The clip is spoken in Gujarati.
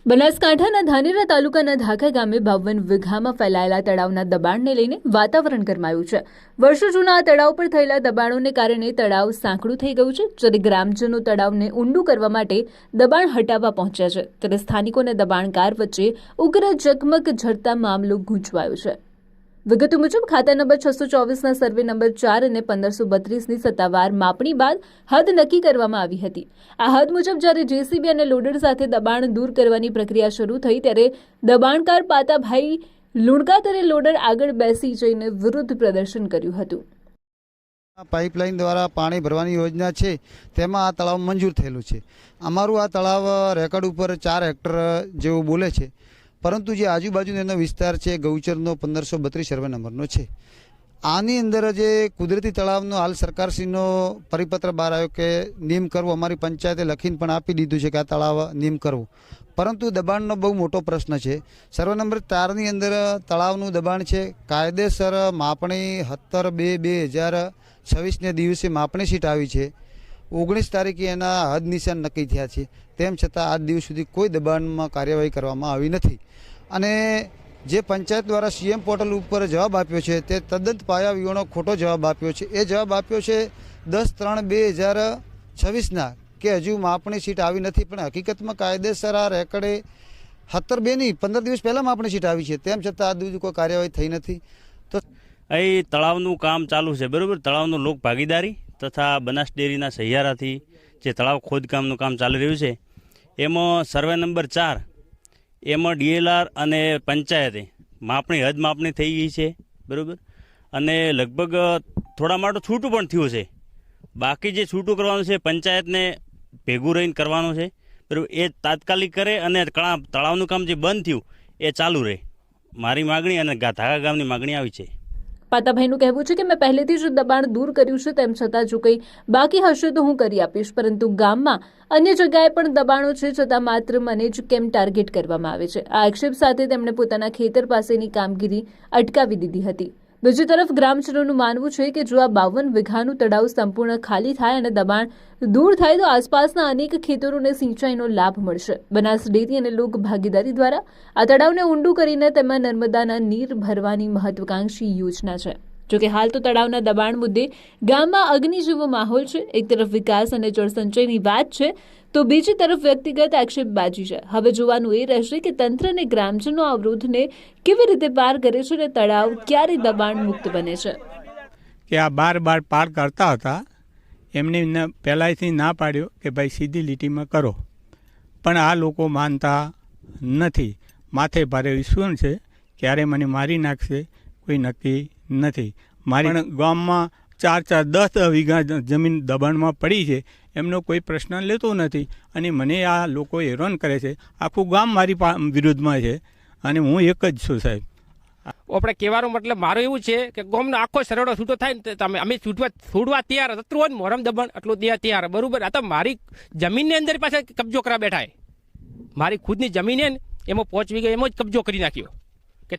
બનાસકાંઠાના ધાનેરા તાલુકાના ધાખા ગામે 52 વીઘામાં ફેલાયેલા તળાવના દબાણને લઈને વાતાવરણ ગરમાયું છે। વર્ષો જૂના આ તળાવ પર થયેલા દબાણોને કારણે તળાવ સાંકડું થઈ ગયું છે, જ્યારે ગ્રામજનો તળાવને ઊંડું કરવા માટે દબાણ હટાવવા પહોંચ્યા છે, ત્યારે સ્થાનિકોને દબાણકાર વચ્ચે ઉગ્ર ચકમક ઝડતા મામલો ગૂંચવાયો છે। વિગતો મુજબ ખાતા નંબર 624ના સર્વે નંબર 4 અને 1532ની સત્તાવાર માપણી બાદ હદ નક્કી કરવામાં આવી હતી। આ હદ મુજબ જ્યારે જેસીબી અને લોડર સાથે દબાણ દૂર કરવાની પ્રક્રિયા શરૂ થઈ, ત્યારે દબાણકાર પાતાભાઈ લુણકાતરે લોડર આગળ બેસી જઈને વિરુદ્ધ પ્રદર્શન કર્યું હતું। પાઇપલાઇન દ્વારા પાણી ભરવાની યોજના છે, તેમાં આ તળાવ મંજૂર થયેલું છે। અમારું આ તળાવ રેકર્ડ ઉપર 4 હેક્ટર જેવું બોલે છે, પરંતુ જે આજુબાજુનો એનો વિસ્તાર છે ગૌચરનો 1532 સર્વે નંબરનો છે। આની અંદર જે કુદરતી તળાવનો હાલ સરકારશ્રીનો પરિપત્ર બહાર આવ્યો કે નિયમ કરવો, અમારી પંચાયતે લખીને પણ આપી દીધું છે કે આ તળાવ નિયમ કરવું, પરંતુ દબાણનો બહુ મોટો પ્રશ્ન છે। સર્વે નંબર 4ની અંદર તળાવનું દબાણ છે, કાયદેસર માપણી 17/2/2026ને દિવસે માપણી સીટ આવી છે, 19 તારીખે એના હદ નિશાન નક્કી થયા છે, તેમ છતાં આજ દિવસ સુધી કોઈ દબાણમાં કાર્યવાહી કરવામાં આવી નથી। અને જે પંચાયત દ્વારા સીએમ પોર્ટલ ઉપર જવાબ આપ્યો છે તે તદ્દન પાયા વિહોણો ખોટો જવાબ આપ્યો છે। એ જવાબ આપ્યો છે 10/3/2026ના કે હજુ માપણી સીટ આવી નથી, પણ હકીકતમાં કાયદેસર આ રેકર્ડે 17/2ની 15 દિવસ પહેલાં માપણી સીટ આવી છે, તેમ છતાં આજ સુધી કોઈ કાર્યવાહી થઈ નથી। તો અહીં તળાવનું કામ ચાલુ છે, બરાબર। તળાવનું લોક ભાગીદારી તથા બનાસ ડેરીના સહિયારાથી જે તળાવ ખોદકામનું કામ ચાલી રહ્યું છે, એમાં સર્વે નંબર 4 એમાં ડીએલઆર અને પંચાયતે હદ માપણી થઈ ગઈ છે, બરાબર। અને લગભગ થોડા માટે છૂટું પણ થયું છે, બાકી જે છૂટું કરવાનું છે પંચાયતને ભેગું રહીને કરવાનું છે, બરાબર। એ તાત્કાલિક કરે અને તળાવનું કામ જે બંધ થયું એ ચાલુ રહે, મારી માગણી અને ધાખા ગામની માગણી આવી છે। પાતાભાઈનું કહેવું છે કે મેં પહેલેથી જ દબાણ દૂર કર્યું છે, તેમ છતાં જો કંઈ બાકી હશે તો હું કરી આપીશ, પરંતુ ગામમાં અન્ય જગ્યાએ પણ દબાણો છે, છતાં માત્ર મને જ કેમ ટાર્ગેટ કરવામાં આવે છે। આ આક્ષેપ સાથે તેમણે પોતાના ખેતર પાસેની કામગીરી અટકાવી દીધી હતી। બીજી તરફ ગ્રામજનોનું માનવું છે કે જો આ 52 વીઘાનું તળાવ સંપૂર્ણ ખાલી થાય અને દબાણ દૂર થાય તો આસપાસના અનેક ખેતરોને સિંચાઈનો લાભ મળશે। બનાસ ડેરી અને લોક ભાગીદારી દ્વારા આ તળાવને ઊંડું કરીને તેમાં નર્મદાના નીર ભરવાની મહત્વાકાંક્ષી યોજના છે। જોકે હાલ તો તળાવના દબાણ મુદ્દે ગામમાં અગ્નિ જેવો માહોલ છે। એક તરફ વિકાસ અને જળસંચયની વાત છે તો બીજી તરફ વ્યક્તિગત આક્ષેપબાજી છે। હવે જોવાનું એ રહેશે કે તંત્ર અને ગ્રામજનો આ અવરોધને કેવી રીતે પાર કરે છે અને તળાવ ક્યારે દબાણ મુક્ત બને છે। કે આ બાર પાર કરતા હતા, એમને પહેલાંથી ના પાડ્યો કે ભાઈ સીધી લીટીમાં કરો, પણ આ લોકો માનતા નથી। માથે ભારે વિશ્વાસ છે, ક્યારે મને મારી નાખશે કોઈ નક્કી નથી। મારી ગામમાં 4-10 વીઘા જમીન દબાણમાં પડી છે, એમનો કોઈ પ્રશ્ન લેતો નથી, અને મને આ લોકો હેરાન કરે છે। આખું ગામ મારી વિરુદ્ધમાં છે, અને હું એક જ છું સાહેબ। આપણે કહેવાનો મતલબ મારો એવું છે કે ગામનો આખો સરડો છૂટો થાય ને તમે અમે છૂટવા તૈયાર હતું હોય ને મોરમ દબાણ એટલું તૈયાર, બરાબર। આ તો મારી જમીનની અંદર પાછળ કબજો કરવા બેઠા, મારી ખુદની જમીન એમાં 5 વીઘા એમાં જ કબજો કરી નાખ્યો।